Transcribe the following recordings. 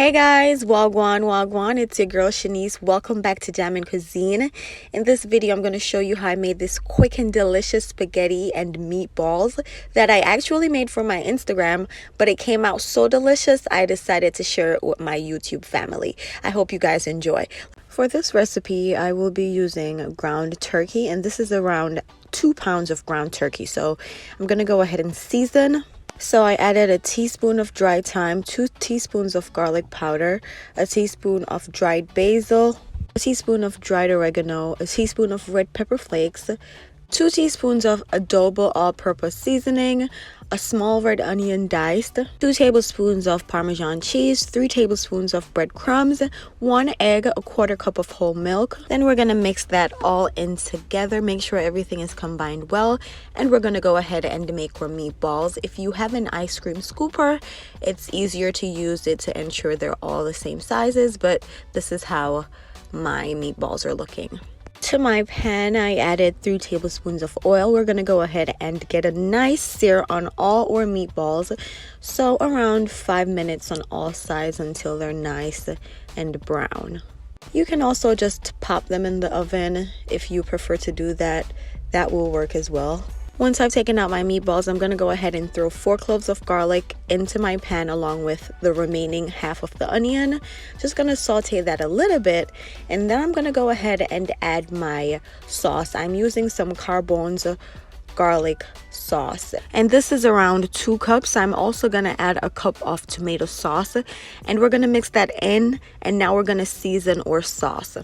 Hey guys, wagwan, it's your girl Shanice. Welcome back to Jamaican Cuisine. In this video, I'm going to show you how I made this quick and delicious spaghetti and meatballs that I actually made for my Instagram, but it came out so delicious, I decided to share it with my YouTube family. I hope you guys enjoy. For this recipe, I will be using ground turkey, and this is around 2 pounds of ground turkey. So I'm going to go ahead and season. So I added a teaspoon of dried thyme, 2 teaspoons of garlic powder, a teaspoon of dried basil, a teaspoon of dried oregano, a teaspoon of red pepper flakes, 2 teaspoons of Adobo All Purpose seasoning, a small red onion diced, 2 tablespoons of Parmesan cheese, 3 tablespoons of bread crumbs, 1 egg, a 1/4 cup of whole milk. Then we're gonna mix that all in together, make sure everything is combined well, and we're gonna go ahead and make our meatballs. If you have an ice cream scooper, it's easier to use it to ensure they're all the same sizes, but this is how my meatballs are looking. To my pan, I added 3 tablespoons of oil. We're going to go ahead and get a nice sear on all our meatballs. So around 5 minutes on all sides until they're nice and brown. You can also just pop them in the oven if you prefer to do that. That will work as well. Once I've taken out my meatballs, I'm going to go ahead and throw 4 cloves of garlic into my pan along with the remaining half of the onion. Just going to saute that a little bit, and then I'm going to go ahead and add my sauce. I'm using some Carbon's garlic sauce, and this is around 2 cups. I'm also going to add a cup of tomato sauce, and we're going to mix that in, and now we're going to season our sauce.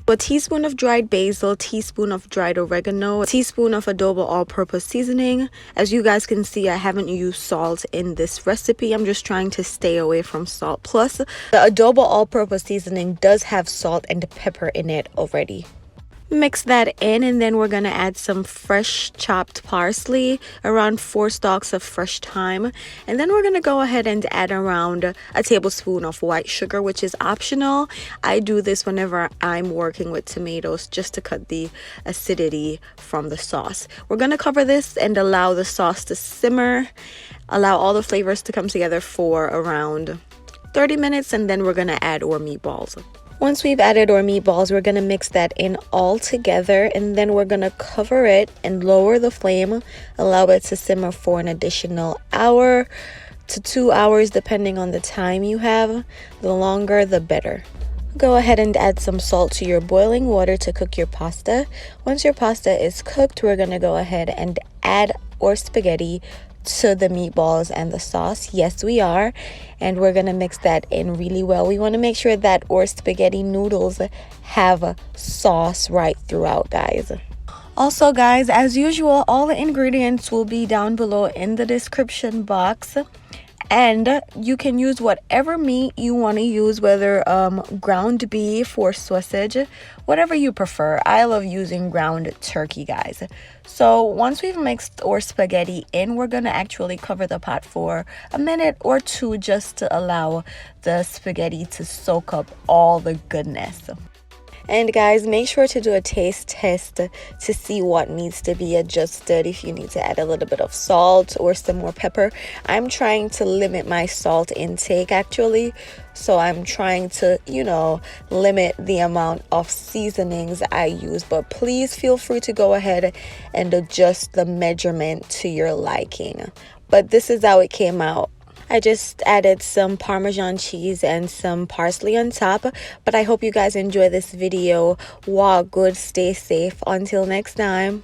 A teaspoon of dried basil, teaspoon of dried oregano, a teaspoon of Adobo All Purpose seasoning. As you guys can see, I haven't used salt in this recipe. I'm just trying to stay away from salt. Plus, the Adobo All Purpose seasoning does have salt and pepper in it already. Mix that in, and then we're going to add some fresh chopped parsley, around 4 stalks of fresh thyme, and then we're going to go ahead and add around a tablespoon of white sugar, which is optional. I do this whenever I'm working with tomatoes just to cut the acidity from the sauce. We're going to cover this and allow the sauce to simmer, allow all the flavors to come together for around 30 minutes, and then we're going to add our meatballs. Once we've added our meatballs, we're going to mix that in all together, and then we're going to cover it and lower the flame, allow it to simmer for an additional hour to 2 hours depending on the time you have. The longer the better. Go ahead and add some salt to your boiling water to cook your pasta. Once your pasta is cooked, we're going to go ahead and add our spaghetti to the meatballs and the sauce. Yes, we are, and we're gonna mix that in really well. We want to make sure that our spaghetti noodles have sauce right throughout, guys. Also, guys, as usual, all the ingredients will be down below in the description box, and you can use whatever meat you want to use, whether ground beef or sausage, whatever you prefer. I love using ground turkey, guys. So once we've mixed our spaghetti in, we're gonna actually cover the pot for a minute or 2 just to allow the spaghetti to soak up all the goodness. And guys, make sure to do a taste test to see what needs to be adjusted, if you need to add a little bit of salt or some more pepper. I'm trying to limit my salt intake actually, so I'm trying to, limit the amount of seasonings I use, but please feel free to go ahead and adjust the measurement to your liking. But this is how it came out. I just added some Parmesan cheese and some parsley on top. But I hope you guys enjoy this video. Walk good, stay safe. Until next time.